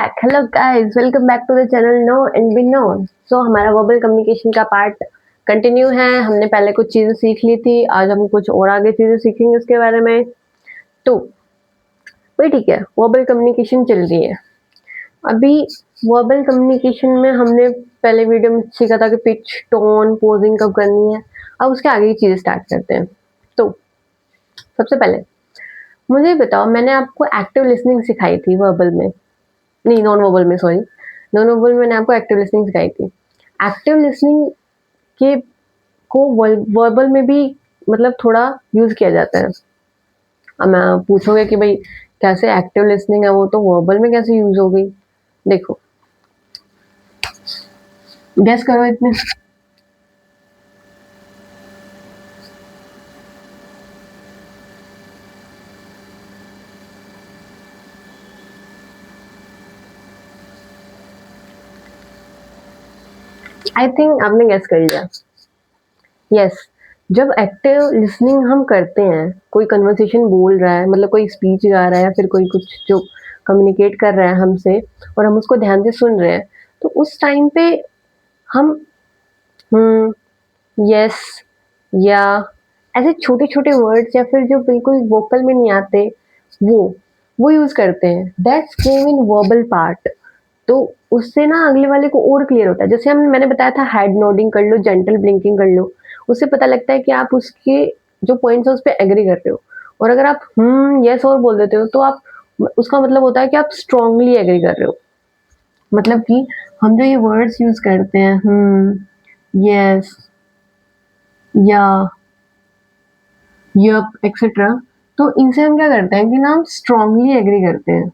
Hello guys, welcome back to the channel know and be known. So हमारा verbal communication का part continue है। हमने पहले कुछ चीजें सीख ली थी, आज हम कुछ और आगे चीजें सीखेंगे उसके बारे में। तो भाई ठीक है, वर्बल कम्युनिकेशन चल रही है अभी। वर्बल कम्युनिकेशन में हमने पहले वीडियो में सीखा था कि पिच, टोन, पोजिंग कब करनी है। अब उसके आगे की चीजें स्टार्ट करते हैं। तो सबसे पहले मुझे बताओ, मैंने आपको एक्टिव लिसनिंग सिखाई थी वर्बल में, नहीं नॉन वर्बल में, सॉरी। नॉन वर्बल में मैंने आपको एक्टिव लिसनिंग सिखाई थी। एक्टिव लिसनिंग के को वर्बल में भी मतलब थोड़ा यूज किया जाता है। अब मैं पूछोगे कि भाई कैसे एक्टिव लिसनिंग है वो तो वर्बल में कैसे यूज हो गई, देखो गैस करो इतने। आई थिंक आपने गैस कर लिया। यस, जब एक्टिव लिसनिंग हम करते हैं, कोई कन्वर्सेशन बोल रहा है, मतलब कोई स्पीच गा रहा है या फिर कोई कुछ जो कम्युनिकेट कर रहा है हमसे और हम उसको ध्यान से सुन रहे हैं, तो उस टाइम पे हम यस या ऐसे छोटे छोटे वर्ड्स या फिर जो बिल्कुल वोकल में नहीं आते वो वो यूज करते हैं। That's came in verbal part. तो उससे ना अगले वाले को और क्लियर होता है। जैसे हम मैंने बताया था, हेड नोडिंग कर लो, जेंटल ब्लिंकिंग कर लो, उससे पता लगता है कि आप उसके जो पॉइंट्स है उस पर एग्री कर रहे हो। और अगर आप यस और बोल देते हो तो आप उसका मतलब होता है कि आप स्ट्रांगली एग्री कर रहे हो। मतलब कि हम जो ये वर्ड्स यूज करते हैं, यस या यप एक्सेट्रा, तो इनसे हम क्या करते हैं कि ना हम स्ट्रांगली एग्री करते हैं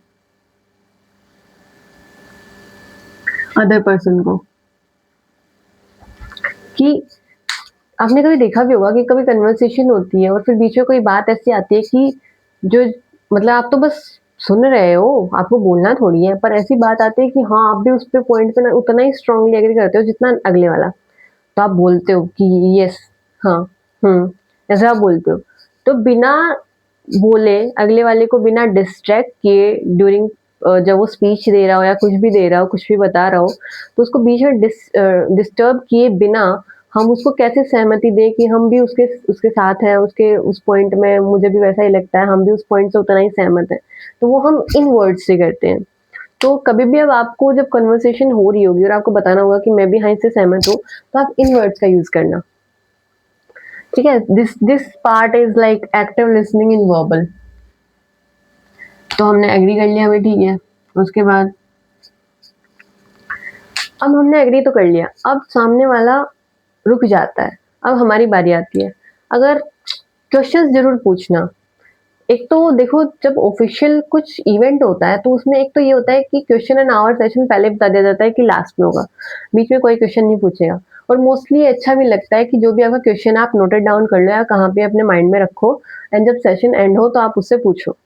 अदर पर्सन को। कि आपने कभी देखा भी होगा कि कभी कन्वर्सेशन होती है और फिर बीच में कोई बात ऐसी आती है कि जो मतलब आप तो बस सुन रहे हो, आपको बोलना थोड़ी है, पर ऐसी बात आती है कि हाँ आप भी उस पे पॉइंट पे ना उतना ही स्ट्रांगली एग्री करते हो जितना अगले वाला। तो आप बोलते हो कि यस, हाँ, ऐसा आप बोलते हो। तो बिना बोले अगले वाले को बिना डिस्ट्रैक्ट किए ड्यूरिंग जब वो स्पीच दे रहा हो या कुछ भी दे रहा हो, कुछ भी बता रहा हो, तो उसको बीच में डिस्टर्ब किए बिना हम उसको कैसे सहमति दें कि हम भी उसके उसके साथ हैं, उसके उस पॉइंट में मुझे भी वैसा ही लगता है, हम भी उस पॉइंट से उतना ही सहमत है। तो वो हम इन वर्ड्स से करते हैं। तो कभी भी अब आपको जब कन्वर्सेशन हो रही होगी और आपको बताना होगा कि मैं भी हाँ इससे सहमत हूँ, तो आप इन वर्ड्स का यूज करना। ठीक है, this part is like active listening in verbal. तो हमने एग्री कर लिया भाई, ठीक है। उसके बाद अब हमने एग्री तो कर लिया, अब सामने वाला रुक जाता है। अब हमारी बारी आती है। अगर क्वेश्चंस जरूर पूछना। एक तो देखो, जब ऑफिशियल कुछ इवेंट होता है तो उसमें एक तो ये होता है कि क्वेश्चन एंड आवर सेशन पहले बता दिया जाता है कि लास्ट में होगा, बीच में कोई क्वेश्चन नहीं पूछेगा। और मोस्टली अच्छा भी लगता है कि जो भी आपका क्वेश्चन आप नोटेड डाउन कर लो या कहाँ पे अपने माइंड में रखो, एंड जब सेशन एंड हो तो आप उससे पूछो।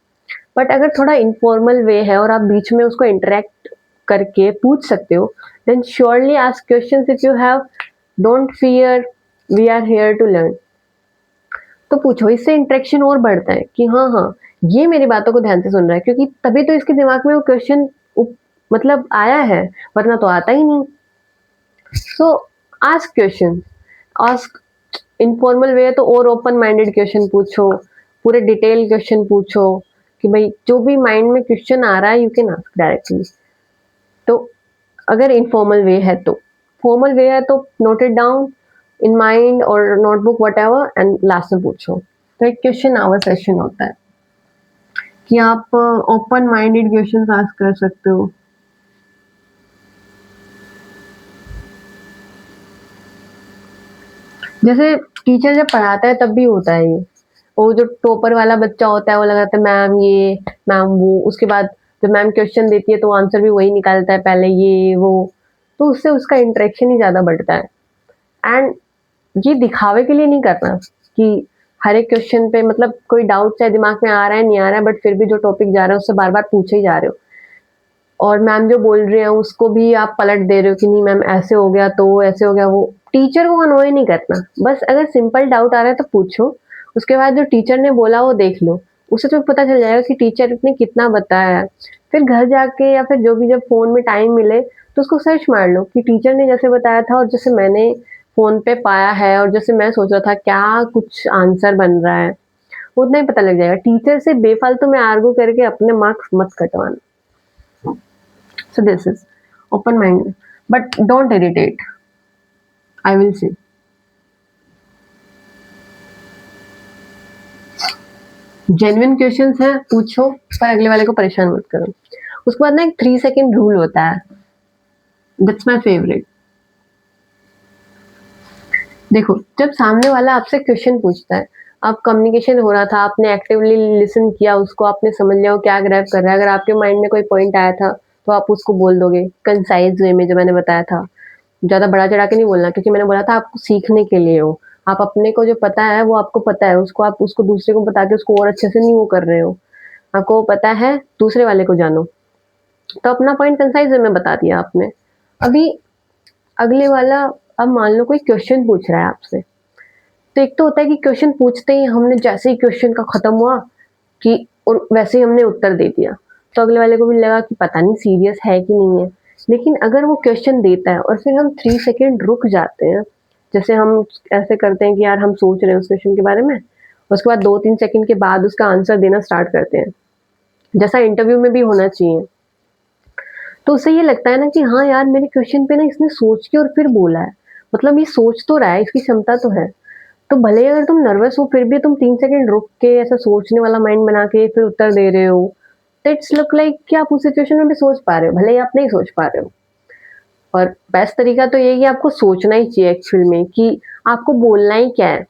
बट अगर थोड़ा इनफॉर्मल वे है और आप बीच में उसको इंटरेक्ट करके पूछ सकते हो, then surely ask questions if you have. Don't fear, we are here to learn. तो पूछो, इससे इंटरेक्शन और बढ़ता है कि हाँ हाँ ये मेरी बातों को ध्यान से सुन रहा है, क्योंकि तभी तो इसके दिमाग में वो क्वेश्चन मतलब आया है, वरना तो आता ही नहीं। सो आस्क क्वेश्चन, आस्क इनफॉर्मल वे है तो और ओपन माइंडेड क्वेश्चन पूछो, पूरे डिटेल क्वेश्चन पूछो कि भाई जो भी माइंड में क्वेश्चन आ रहा है यू कैन आस्क डायरेक्टली। तो अगर इनफॉर्मल वे है तो, फॉर्मल वे है तो note it down in mind और notebook whatever and last में पूछो। तो एक क्वेश्चन आवर सेशन होता है कि आप ओपन माइंडेड क्वेश्चन आस्क कर सकते हो। जैसे टीचर जब पढ़ाता है तब भी होता है ये। वो जो टॉपर वाला बच्चा होता है वो लगाता है मैम ये, मैम वो, उसके बाद जब मैम क्वेश्चन देती है तो आंसर भी वही निकालता है पहले, ये वो। तो उससे उसका इंटरेक्शन ही ज्यादा बढ़ता है। एंड ये दिखावे के लिए नहीं करना कि हर एक क्वेश्चन पे मतलब कोई डाउट चाहे दिमाग में आ रहा है नहीं आ रहा है, बट फिर भी जो टॉपिक जा रहा है उससे बार बार पूछे ही जा रहे हो, और मैम जो बोल रहे हैं उसको भी आप पलट दे रहे हो कि नहीं मैम ऐसे हो गया तो ऐसे हो गया। वो टीचर को अनोय नहीं करना। बस अगर सिंपल डाउट आ रहा है तो पूछो, उसके बाद जो टीचर ने बोला वो देख लो, उससे तो पता चल जाएगा कि टीचर ने कितना बताया है। फिर घर जाके या फिर जो भी जब फ़ोन में टाइम मिले तो उसको सर्च मार लो कि टीचर ने जैसे बताया था और जैसे मैंने फ़ोन पे पाया है और जैसे मैं सोच रहा था क्या कुछ आंसर बन रहा है, उतना ही पता लग जाएगा। टीचर से बेफ़ालतू में आर्ग्यू करके अपने मार्क्स मत कटवाना। So this is open minded, but don't irritate. I will say. Genuine questions हैं पूछो, पर अगले वाले को परेशान मत करो। उसके बाद ना एक 3 सेकंड रूल होता है, दैट्स माय फेवरेट। देखो, जब सामने वाला आपसे क्वेश्चन पूछता है, आप कम्युनिकेशन हो रहा था, आपने एक्टिवली लिसन किया उसको, आपने समझ लिया वो क्या ग्रैब कर रहा है। अगर आपके माइंड में कोई पॉइंट आया था, तो आप उसको बोल दोगे कंसाइज़ वे में, जो मैंने बताया था। ज़्यादा बढ़ा-चढ़ा के नहीं बोलना, क्योंकि मैंने बोला था आपको सीखने के लिए हो। आप अपने को जो पता है वो आपको पता है, उसको आप उसको दूसरे को बता के उसको और अच्छे से नहीं वो कर रहे हो। आपको वो पता है, दूसरे वाले को जानो। तो अपना पॉइंट कंसाइज़ वे में बता दिया आपने। अभी अगले वाला, अब मान लो कोई क्वेश्चन पूछ रहा है आपसे, तो एक तो होता है कि क्वेश्चन पूछते ही हमने जैसे ही क्वेश्चन का खत्म हुआ कि और वैसे ही हमने उत्तर दे दिया, तो अगले वाले को भी लगा कि पता नहीं सीरियस है कि नहीं है। लेकिन अगर वो क्वेश्चन देता है और फिर हम 3 सेकंड रुक जाते हैं, जैसे हम ऐसे करते हैं कि यार हम सोच रहे हैं उस क्वेश्चन के बारे में, उसके बाद 2-3 सेकंड के बाद उसका आंसर देना स्टार्ट करते हैं, जैसा इंटरव्यू में भी होना चाहिए। तो उससे ये लगता है ना कि हाँ यार, मेरे क्वेश्चन पे ना इसने सोच के और फिर बोला है, मतलब ये सोच तो रहा है, इसकी क्षमता तो है। तो भले ही अगर तुम नर्वस हो, फिर भी तुम 3 सेकंड रुक के ऐसा सोचने वाला माइंड बना के फिर उत्तर दे रहे हो, तो इट्स लुक लाइक कि आप उस सिचुएशन में भी सोच पा रहे हो, भले ही आप नहीं सोच पा रहे हो। और बेस्ट तरीका तो ये है कि आपको सोचना ही चाहिए एक्चुअल में कि आपको बोलना ही क्या है।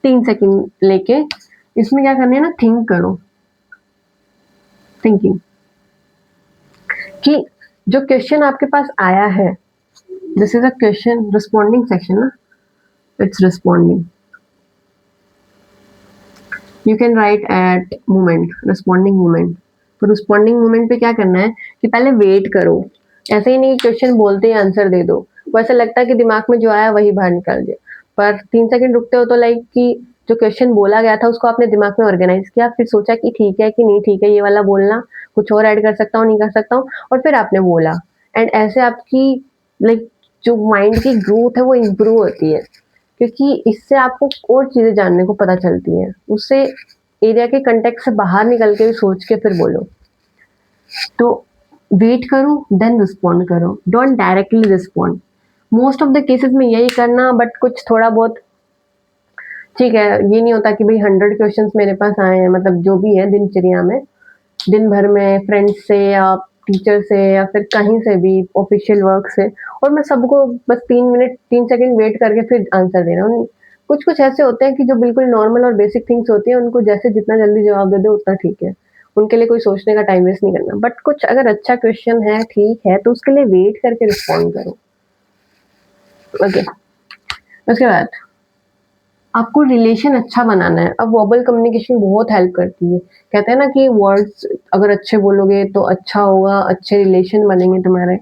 3 सेकंड लेके इसमें क्या करना है ना, थिंक करो, थिंकिंग, कि जो क्वेश्चन आपके पास आया है, this is a question responding section ना, it's responding. You can write at moment, responding moment. तो रिस्पॉन्डिंग मोमेंट पे क्या करना है कि पहले वेट करो, ऐसे ही नहीं क्वेश्चन बोलते ही आंसर दे दो। वो ऐसा लगता है कि दिमाग में जो आया वही बाहर निकाल दिया, पर 3 सेकंड रुकते हो तो लाइक कि जो क्वेश्चन बोला गया था उसको आपने दिमाग में ऑर्गेनाइज किया, फिर सोचा कि ठीक है कि नहीं ठीक है, ये वाला बोलना, कुछ और ऐड कर सकता हूँ नहीं कर सकता हूँ, और फिर आपने बोला। एंड ऐसे आपकी लाइक जो माइंड की ग्रोथ है वो इम्प्रूव होती है, क्योंकि इससे आपको और चीज़ें जानने को पता चलती हैं। उससे एरिया के कॉन्टेक्स्ट से बाहर निकल के भी सोच के फिर बोलो। तो वेट करो, देन रिस्पॉन्ड करो, don't directly respond. Most of the cases में यही करना, बट कुछ थोड़ा बहुत ठीक है, ये नहीं होता कि भाई 100 क्वेश्चंस मेरे पास आए हैं, मतलब जो भी है दिनचर्या में, दिन भर में फ्रेंड्स से या टीचर से या फिर कहीं से भी ऑफिशियल वर्क से, और मैं सबको बस 3 मिनट 3 सेकंड वेट करके फिर आंसर दे रहा हूँ। कुछ कुछ ऐसे होते हैं कि जो बिल्कुल नॉर्मल और बेसिक थिंग्स होती हैं, उनको जैसे जितना जल्दी जवाब दे दो उतना ठीक है, उनके लिए कोई सोचने का टाइम वेस्ट नहीं करना। बट कुछ अगर अच्छा क्वेश्चन है, ठीक है, तो उसके लिए वेट करके रिस्पॉन्ड करो। ओके, उसके बाद आपको रिलेशन अच्छा बनाना है। अब वर्बल कम्युनिकेशन बहुत हेल्प करती है। कहते हैं ना कि वर्ड्स अगर अच्छे बोलोगे तो अच्छा होगा, अच्छे रिलेशन बनेंगे तुम्हारे।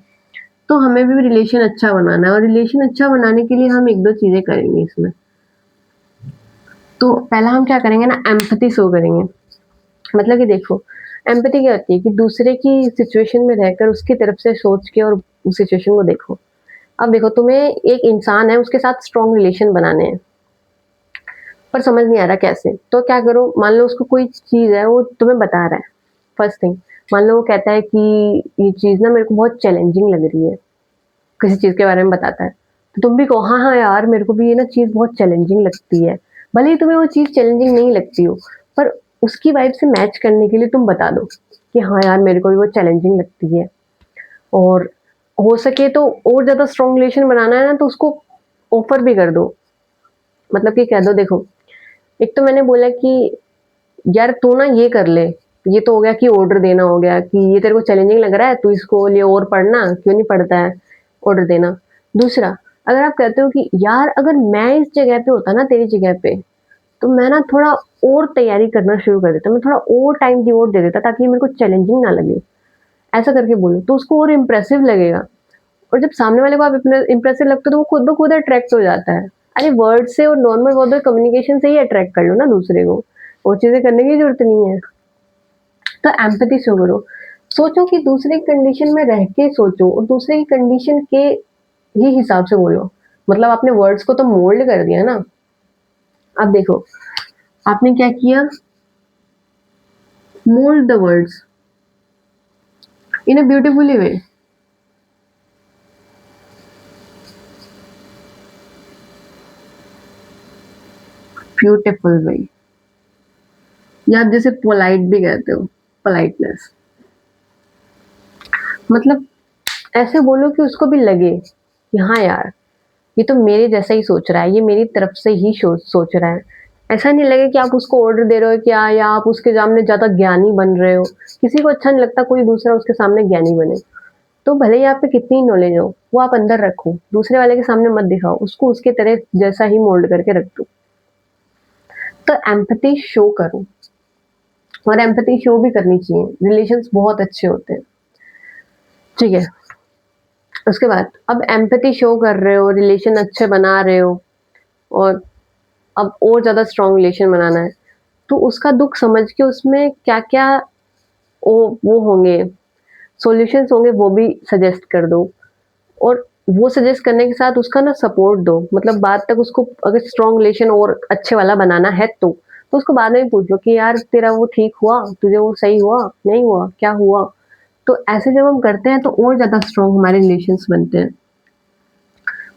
तो हमें भी रिलेशन अच्छा बनाना है, और रिलेशन अच्छा बनाने के लिए हम 1-2 चीज़ें करेंगे इसमें। तो पहला हम क्या करेंगे ना, एम्पैथी शो करेंगे। मतलब कि देखो, एम्पैथी क्या होती है कि दूसरे की सिचुएशन में रहकर उसकी तरफ से सोच के और उस सिचुएशन को देखो। अब देखो, तुम्हें एक इंसान है, उसके साथ स्ट्रॉन्ग रिलेशन बनाने हैं, पर समझ नहीं आ रहा कैसे। तो क्या करो, मान लो उसको कोई चीज़ है वो तुम्हें बता रहा है। फर्स्ट थिंग, मान लो वो कहता है कि ये चीज़ ना मेरे को बहुत चैलेंजिंग लग रही है, किसी चीज़ के बारे में बताता है। तो तुम भी कहो हाँ, हाँ यार मेरे को भी ये ना चीज़ बहुत चैलेंजिंग लगती है। भले ही तुम्हें वो चीज़ चैलेंजिंग नहीं लगती हो, पर उसकी वाइब से मैच करने के लिए तुम बता दो कि हाँ यार मेरे को भी वो चैलेंजिंग लगती है। और हो सके तो और ज़्यादा स्ट्रॉन्ग रिलेशन बनाना है ना, तो उसको ऑफ़र भी कर दो। मतलब कि कह दो, देखो, एक तो मैंने बोला कि यार तू ना ये कर ले, ये तो हो गया कि ऑर्डर देना हो गया कि ये तेरे को चैलेंजिंग लग रहा है, तू इसको लिए और पढ़ना, क्यों नहीं पढ़ता है, ऑर्डर देना। दूसरा, अगर आप कहते हो कि यार अगर मैं इस जगह पे होता ना तेरी जगह पे, तो मैं ना थोड़ा और तैयारी करना शुरू कर देता, मैं थोड़ा और टाइम डिवोट दे देता ताकि मेरे को चैलेंजिंग ना लगे। ऐसा करके बोलो तो उसको और इम्प्रेसिव लगेगा, और जब सामने वाले को आप इम्प्रेसिव लगते हो तो वो खुद ब खुद अट्रैक्ट हो जाता है। अरे वर्ड से और नॉर्मल वर्बल कम्युनिकेशन से ही अट्रैक्ट कर लो ना दूसरे को, वो चीज़ें करने की ज़रूरत नहीं है। तो एम्पैथी शो करो। सोचो कि दूसरे की कंडीशन में रह के सोचो और दूसरे की कंडीशन के ही हिसाब से बोलो। मतलब आपने वर्ड्स को तो मोल्ड कर दिया ना। अब देखो, आपने क्या किया? Mould the words in a beautifully way. Beautiful way, या आप जैसे पोलाइट भी कहते हो, पोलाइटनेस। मतलब ऐसे बोलो कि उसको भी लगे कि हाँ यार, ये तो मेरे जैसा ही सोच रहा है, ये मेरी तरफ से ही सोच रहा है। ऐसा नहीं लगे कि आप उसको ऑर्डर दे रहे हो क्या, या आप उसके सामने ज़्यादा ज्ञानी बन रहे हो। किसी को अच्छा नहीं लगता कोई दूसरा उसके सामने ज्ञानी बने। तो भले ही आप पे कितनी नॉलेज हो, वो आप अंदर रखो, दूसरे वाले के सामने मत दिखाओ, उसको उसके तरह जैसा ही मोल्ड करके रख दो। तो एम्पैथी शो करो, और एम्पैथी शो भी करनी चाहिए, रिलेशंस बहुत अच्छे होते हैं। ठीक है, उसके बाद अब एम्पैथी शो कर रहे हो, रिलेशन अच्छे बना रहे हो, और अब और ज़्यादा स्ट्रॉन्ग रिलेशन बनाना है, तो उसका दुःख समझ के उसमें क्या-क्या वो होंगे, सॉल्यूशंस होंगे, वो भी सजेस्ट कर दो। और वो सजेस्ट करने के साथ उसका ना सपोर्ट दो। मतलब बाद तक उसको अगर स्ट्रॉन्ग रिलेशन और अच्छे वाला बनाना है तो उसको बाद में भी पूछ लो कि यार तेरा वो ठीक हुआ? तुझे वो सही हुआ? नहीं हुआ? क्या हुआ? तो ऐसे जब हम करते हैं तो और ज़्यादा स्ट्रॉन्ग हमारे रिलेशंस बनते हैं।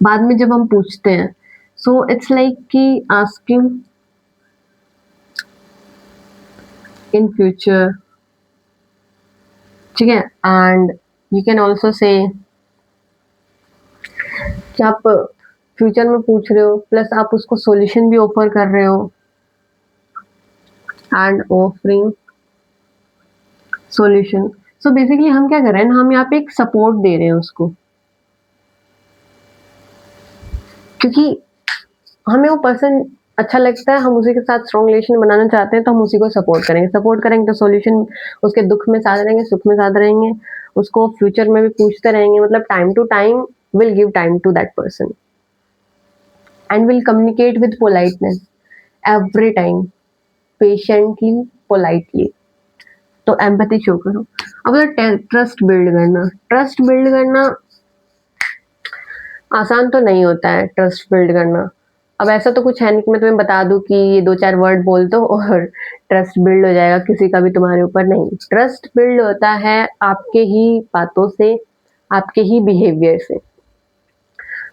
बाद में जब हम पूछते हैं, सो इट्स लाइक कि आस्किंग इन फ्यूचर, ठीक है? And you can also say कि आप फ्यूचर में पूछ रहे हो, प्लस आप उसको सॉल्यूशन भी ऑफर कर रहे हो, and offering solution. So basically हम क्या कर रहे हैं ना, हम यहाँ पे एक सपोर्ट दे रहे हैं उसको, क्योंकि हमें वो पर्सन अच्छा लगता है, हम उसी के साथ स्ट्रॉन्ग रिलेशन बनाना चाहते हैं, तो हम उसी को सपोर्ट करेंगे तो सॉल्यूशन, उसके दुख में साथ रहेंगे, सुख में साथ रहेंगे, उसको फ्यूचर में भी पूछते रहेंगे। मतलब time to time will give time to that person and will communicate with politeness every time, patiently, politely. तो एम्पैथी शो करो। अब ट्रस्ट बिल्ड करना आसान तो नहीं होता है, ट्रस्ट बिल्ड करना। अब ऐसा तो कुछ है नहीं कि मैं तुम्हें बता दूँ कि ये 2-4 वर्ड बोल दो और ट्रस्ट बिल्ड हो जाएगा किसी का भी तुम्हारे ऊपर, नहीं। ट्रस्ट बिल्ड होता है आपके ही बातों से, आपके ही बिहेवियर से।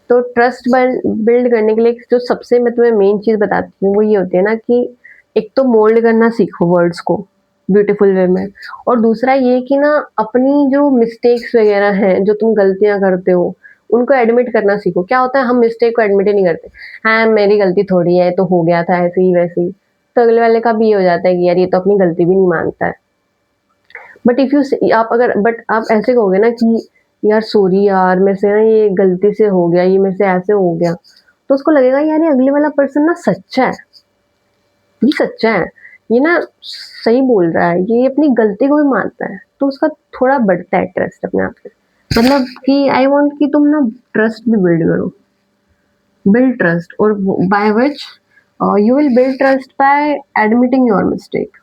तो ट्रस्ट बिल्ड करने के लिए जो सबसे मैं तुम्हें मेन चीज़ बताती हूँ, वो ये होती है ना कि एक तो मोल्ड करना सीखो वर्ड्स को ब्यूटीफुल वे में, और दूसरा ये कि ना अपनी जो मिस्टेक्स वगैरह हैं, जो तुम गलतियाँ करते हो, उनको एडमिट करना सीखो। क्या होता है, हम मिस्टेक को एडमिट ही नहीं करते। हाँ, मेरी गलती थोड़ी है, तो हो गया था ऐसे ही वैसे ही। तो अगले वाले का भी ये हो जाता है कि यार ये तो अपनी गलती भी नहीं मानता है। बट इफ यू आप अगर बट आप ऐसे कहोगे ना कि यार सॉरी यार, मेरे से ना ये गलती से हो गया, ये मेरे से ऐसे हो गया, तो उसको लगेगा यार ये अगले वाला पर्सन ना सच्चा है, ये सच्चा है, ये ना सही बोल रहा है, ये अपनी गलती को भी मानता है, तो उसका थोड़ा बढ़ता है ट्रस्ट अपने आप पे। मतलब कि आई वांट कि तुम ना ट्रस्ट भी बिल्ड करो, बिल्ड ट्रस्ट, और by which you will build trust bye admitting your mistake.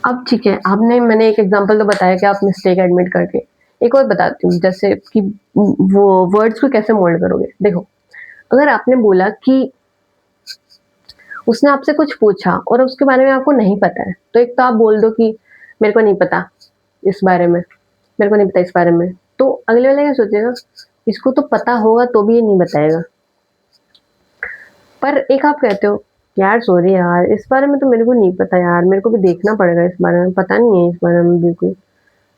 अब ठीक है, आपने मैंने एक एग्जांपल तो बताया कि आप मिस्टेक एडमिट करके, एक और बताती हूँ जैसे कि वो वर्ड्स को कैसे मोल्ड करोगे। देखो, अगर आपने बोला कि उसने आपसे कुछ पूछा और उसके बारे में आपको नहीं पता है, तो एक तो आप बोल दो कि मेरे को नहीं पता इस बारे में, मेरे को नहीं पता इस बारे में। तो अगले वाला क्या सोचेगा, इसको तो पता होगा तो भी ये नहीं बताएगा। पर एक आप कहते हो, यार सॉरी यार, इस बारे में तो मेरे को नहीं पता यार, मेरे को भी देखना पड़ेगा, इस बारे में पता नहीं है, इस बारे में बिल्कुल।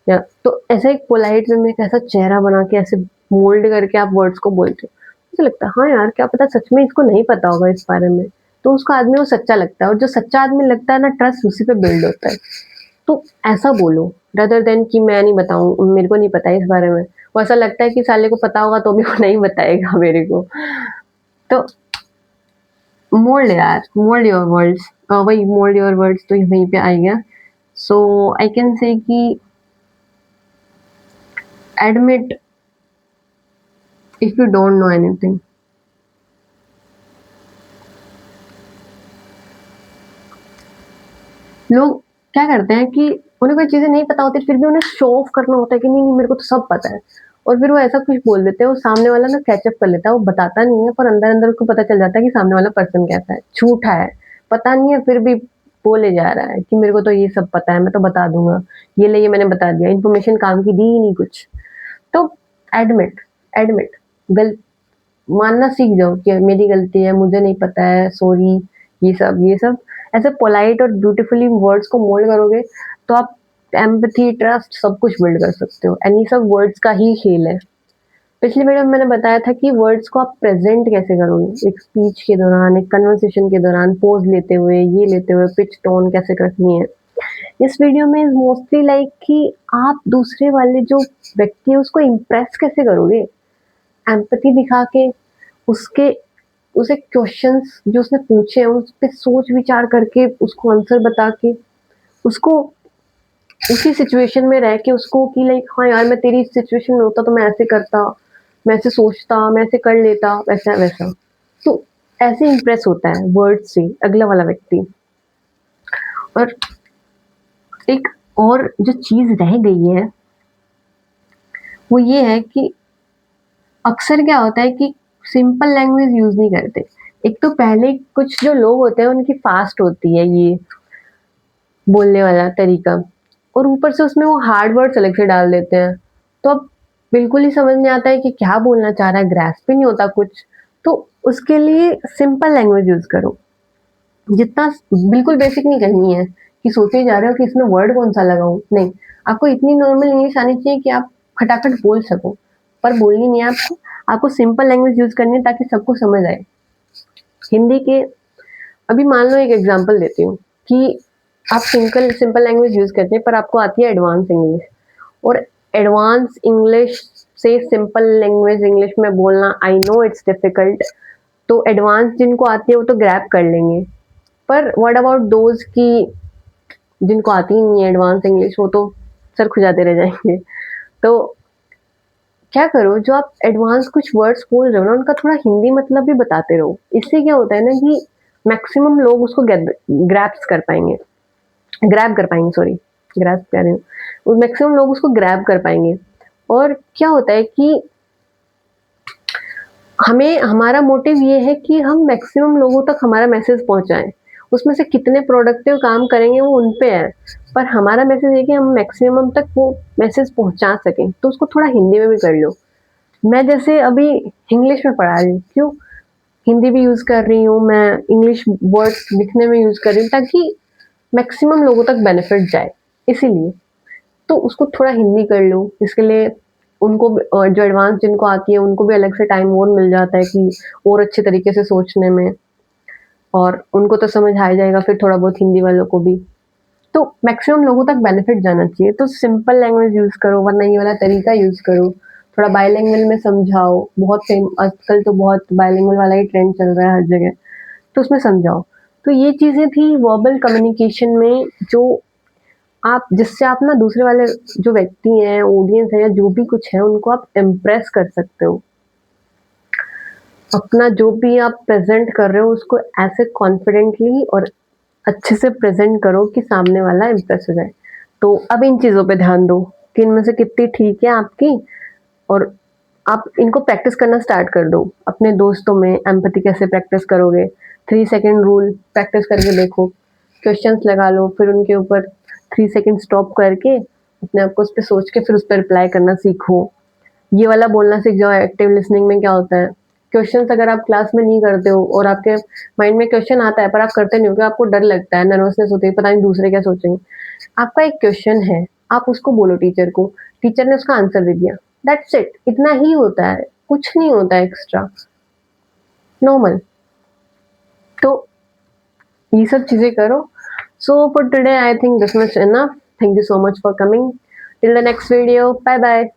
या तो ऐसा एक पोलाइट वे में एक ऐसा चेहरा बना के ऐसे मोल्ड करके आप वर्ड्स को बोलते हो, मुझे लगता है हाँ यार, क्या पता सच में इसको नहीं पता होगा इस बारे में। तो उसको आदमी वो सच्चा लगता है, और जो सच्चा आदमी लगता है ना, ट्रस्ट उसी पे बिल्ड होता है। तो ऐसा बोलो रादर देन कि मैं नहीं बताऊं, मेरे को नहीं पता है इस बारे में। वो ऐसा लगता है कि साले को पता होगा तो भी वो नहीं बताएगा मेरे को। तो मोल्ड यार, मोल्ड योर वर्ड्स, वही मोल्ड योर वर्ड्स तो वहीं पे आ गया। सो आई कैन से कि admit if you don't know anything, लोग क्या करते हैं कि उन्हें कोई चीज़ें नहीं पता होती, फिर भी उन्हें शो ऑफ करना होता है कि नहीं, नहीं मेरे को तो सब पता है। और फिर वो ऐसा कुछ बोल देते हैं, वो सामने वाला ना कैचअप कर लेता है, वो बताता नहीं है, पर अंदर-अंदर उसको पता चल जाता है कि सामने वाला पर्सन कैसा है, झूठा है, पता नहीं है फिर भी बोले जा रहा है कि मेरे को तो ये सब पता है, मैं तो बता दूँगा, ये ले ये मैंने बता दिया, इन्फॉर्मेशन काम की दी ही नहीं कुछ। तो एडमिट एडमिट गल मानना सीख जाओ कि मेरी गलती है, मुझे नहीं पता है, सॉरी, ये सब ऐसे पोलाइट और ब्यूटीफुली वर्ड्स को मोल्ड करोगे, तो आप एम्पैथी, ट्रस्ट सब कुछ बिल्ड कर सकते हो, एंड ये सब वर्ड्स का ही खेल है। पिछली वीडियो में मैंने बताया था कि वर्ड्स को आप प्रेज़ेंट कैसे करोगे, एक स्पीच के दौरान, एक कन्वर्सेशन के दौरान, पोज़ लेते हुए, ये लेते हुए, पिच, टोन कैसे रखनी है। इस वीडियो में इज़ मोस्टली लाइक कि आप दूसरे वाले जो व्यक्ति है उसको इम्प्रेस कैसे करोगे? एम्पैथी दिखा के, उसके उसे क्वेश्चंस जो उसने पूछे हैं उस पे सोच विचार करके उसको आंसर बता के, उसको उसी सिचुएशन में रह के उसको कि लाइक हाँ यार, मैं तेरी सिचुएशन में होता तो मैं ऐसे करता, मैं ऐसे सोचता, मैं ऐसे कर लेता, वैसा-वैसा। तो ऐसे इम्प्रेस होता है वर्ड से अगला वाला व्यक्ति। और एक और जो चीज़ रह गई है, वो ये है कि अक्सर क्या होता है कि सिंपल लैंग्वेज यूज़ नहीं करते। एक तो पहले कुछ जो लोग होते हैं उनकी फ़ास्ट होती है ये बोलने वाला तरीका, और ऊपर से उसमें वो हार्ड वर्ड्स अलग से डाल देते हैं। तो अब बिल्कुल ही समझ नहीं आता है कि क्या बोलना चाह रहा है, ग्रैस्प ही नहीं होता कुछ। तो उसके लिए सिंपल लैंग्वेज यूज़ करो। जितना बिल्कुल बेसिक नहीं करनी है कि सोचे ही जा रहे हो कि इसमें वर्ड कौन-सा लगाऊँ, नहीं। आपको इतनी नॉर्मल इंग्लिश आनी चाहिए कि आप खटाखट बोल सको, पर बोलनी नहीं है आपको। आपको सिंपल लैंग्वेज यूज़ करनी है ताकि सबको समझ आए। हिंदी के अभी मान लो एक एग्ज़ाम्पल देती हूँ कि आप सिंपल सिंपल लैंग्वेज यूज़ करते हैं पर आपको आती है एडवांस इंग्लिश, और एडवांस इंग्लिश से सिंपल लैंग्वेज इंग्लिश में बोलना, आई नो इट्स डिफिकल्ट। तो एडवांस जिनको आती है वो तो ग्रैब कर लेंगे, पर व्हाट अबाउट दोज़ कि जिनको आती ही नहीं है एडवांस इंग्लिश, वो तो सर खुजाते रह जाएँगे। तो क्या करो, जो आप एडवांस कुछ वर्ड्स बोल रहे हो ना, उनका थोड़ा हिंदी मतलब भी बताते रहो। इससे क्या होता है ना कि मैक्सिमम लोग उसको ग्रैप्स कर पाएँगे, ग्रैब कर पाएँगे, सॉरी, ग्रैस्प कह रही हूँ। मैक्सिमम लोग उसको ग्रैब कर पाएँगे। और क्या होता है कि हमें हमारा मोटिव ये है कि हम मैक्सिमम लोगों तक हमारा मैसेज पहुँचाएँ। उसमें से कितने प्रोडक्टिव काम करेंगे वो उन पे है। पर हमारा मैसेज ये है कि हम मैक्सिमम तक वो मैसेज पहुँचा सकें, तो उसको थोड़ा हिंदी में भी कर लो। मैं जैसे अभी इंग्लिश में पढ़ा रही हूँ, क्यों? हिंदी भी यूज़ कर रही हूँ, मैं इंग्लिश वर्ड्स लिखने में यूज़ कर रही हूँ ताकि मैक्सिमम लोगों तक बेनिफिट जाए, इसीलिए। तो उसको थोड़ा हिंदी कर लो, इसके लिए उनको भी जो एडवांस जिनको आती है उनको भी अलग से टाइम और मिल जाता है कि और अच्छे तरीके से सोचने में, और उनको तो समझ आ ही जाएगा फिर थोड़ा बहुत हिंदी वालों को भी। तो मैक्सिमम लोगों तक बेनिफिट जाना चाहिए, तो सिंपल लैंग्वेज यूज़ करो, वरना ये वाला तरीका यूज़ करो। थोड़ा बाइलिंगुअल में समझाओ, बहुत सेम आजकल तो बहुत बाइलिंगुअल वाला ही ट्रेंड चल रहा है हर जगह, तो उसमें समझाओ। तो ये चीज़ें थी वर्बल कम्युनिकेशन में, जो आप जिससे आप ना दूसरे वाले जो व्यक्ति हैं, ऑडियंस है या जो भी कुछ है, उनको आप इम्प्रेस कर सकते हो। अपना जो भी आप प्रेज़ेंट कर रहे हो उसको ऐसे कॉन्फिडेंटली और अच्छे से प्रेज़ेंट करो कि सामने वाला इम्प्रेस हो जाए। तो अब इन चीज़ों पे ध्यान दो कि इनमें से कितनी ठीक है आपकी, और आप इनको प्रैक्टिस करना स्टार्ट कर दो। अपने दोस्तों में एम्पैथी कैसे प्रैक्टिस करोगे? 3 सेकंड रूल प्रैक्टिस करके देखो। क्वेश्चंस लगा लो, फिर उनके ऊपर 3 सेकंड स्टॉप करके अपने आप को उस पे सोच के फिर उस पे रिप्लाई करना सीखो। ये वाला बोलना सीख जाओ। एक्टिव लिसनिंग में क्या होता है, क्वेश्चंस अगर आप क्लास में नहीं करते हो और आपके माइंड में क्वेश्चन आता है पर आप करते नहीं हो, क्योंकि आपको डर लगता है, नर्वसनेस होती है, पता नहीं दूसरे क्या सोचेंगे। आपका एक क्वेश्चन है, आप उसको बोलो टीचर को, टीचर ने उसका आंसर दे दिया, दैट्स इट, इतना ही होता है, कुछ नहीं होता है एक्स्ट्रा, नॉर्मल। तो ये सब चीज़ें करो। So for today I think this much enough. Thank you so much for coming. Till the next video, bye bye.